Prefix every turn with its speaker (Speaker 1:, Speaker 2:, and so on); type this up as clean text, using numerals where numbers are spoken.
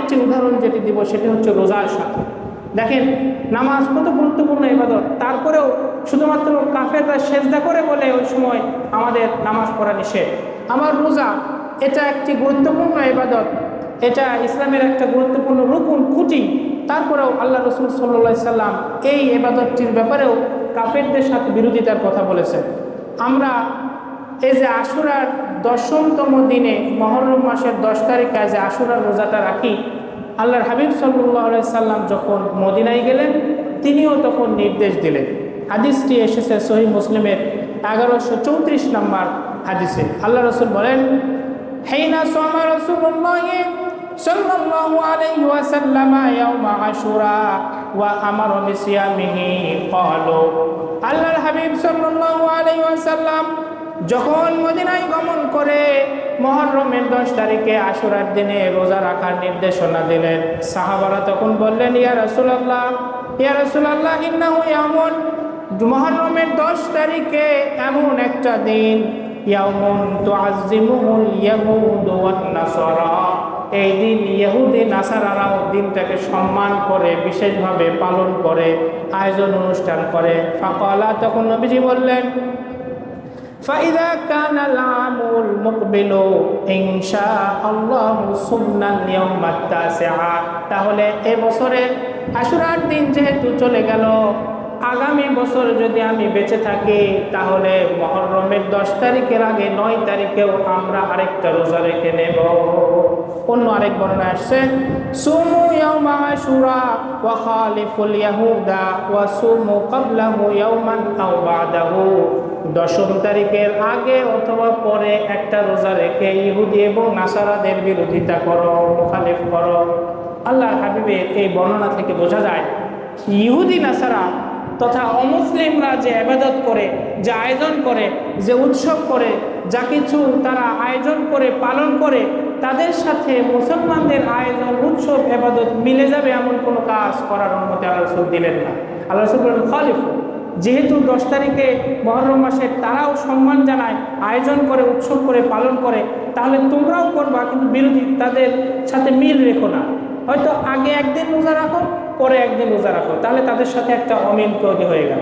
Speaker 1: আরেকটি উদাহরণ যেটি দিব সেটি হচ্ছে রোজার সাথে। দেখেন নামাজ কত গুরুত্বপূর্ণ ইবাদত, তারপরেও শুধুমাত্র কাফেররা সেজদা করে বলে ওই সময় আমাদের নামাজ পড়া নিষেধ। আমার রোজা এটা একটি গুরুত্বপূর্ণ ইবাদত, এটা ইসলামের একটা গুরুত্বপূর্ণ রুকুন খুঁটি, তারপরেও আল্লাহ রসুল সাল্লাল্লাহু সাল্লাম এই ইবাদতটির ব্যাপারেও কাফেরদের সাথে বিরোধিতার কথা বলেছেন। আমরা এই যে আশুরার 10তম দিনে মুহররম মাসের 10 তারিখে যে আশুরার রোজাটা রাখি, আল্লাহর হাবিব সাল্লাল্লাহু সাল্লাম যখন মদিনায় গেলেন তিনিও তখন নির্দেশ দিলেন। হাদিসটি এসেছে সহিহ মুসলিমের 1134 নম্বর হাদিসে। আল্লাহ রসুল বলেন, হাইনা সামা রাসূলুল্লাহ সাল্লাল্লাহু আলাইহি ওয়াসাল্লাম ইয়াউমা আশুরা ওয়া আমারা বিসিয়ামিহি ক্বালু। আল্লাহর হাবিব সাল্লাল্লাহু আলাইহি ওয়াসাল্লাম যখন মদিনায় গমন করে মুহররমের 10 তারিখে আশুরার দিনে রোজা রাখার নির্দেশনা দিলেন। সাহাবারা তখন বললেন, ইয়া রাসূলুল্লাহ ইন্নাহু ইয়াউমুন, মুহররমের 10 তারিখে এমন একটা দিন, ইয়াউমুন তুআজ্জিমুহুল ইয়াহুদু ওয়ান নাসারা, এই দিন ইহুদি নাসারারাও দিনটাকে সম্মান করে, বিশেষভাবে পালন করে, আয়োজন অনুষ্ঠান করে। ফাকালা, তখন নবীজি বললেন, ফাইদা কানাল আমুল মুকবিলু ইনশাআল্লাহু সুন্নাল ইয়াউমাত তাসিআ, তাহলে এই বছরের আশুরার দিন যেহেতু চলে গেল, আগামী বছর যদি আমি বেঁচে থাকি তাহলে মুহররমের 10 তারিখের আগে 9 তারিখেও আমরা আরেকটা রোজা রেখে নেব। অন্য আরেক বর্ণনা আসছে, সুমু ইয়াউমা আশুরা ওয়া খালিফুল ইয়াহুদা ওয়া সুমু ক্বাবলাহু ইয়াওমান আও বাদাহু, 10 তারিখের আগে অথবা পরে একটা রোজা রেখে ইহুদি এবং নাসারাদের বিরোধিতা করো, মুখালিফ করো। আল্লাহর হাবিবের এই বর্ণনা থেকে বোঝা যায় ইহুদি নাসারা তথা অমুসলিমরা যে ইবাদত করে, যে আয়োজন করে, যে উৎসব করে, যা কিছু তারা আয়োজন করে পালন করে, তাদের সাথে মুসলমানদের আয়োজন উৎসব ইবাদত মিলে যাবে এমন কোনো কাজ করার অনুমতি আল্লাহ রাসূল দিলেন না। আল্লাহ রাসূল বলেন, খালিফ, যেহেতু 10 তারিখে মুহররম মাসে তারাও সম্মান জানায়, আয়োজন করে, উৎসব করে, পালন করে, তাহলে তোমরাও করবা, কিন্তু বিরোধী তাদের সাথে মিল রেখো না। হয়তো আগে একদিন রোজা রাখো, পরে একদিন রোজা রাখো, তাহলে তাদের সাথে একটা অমিল তৈরি হয়ে গেল।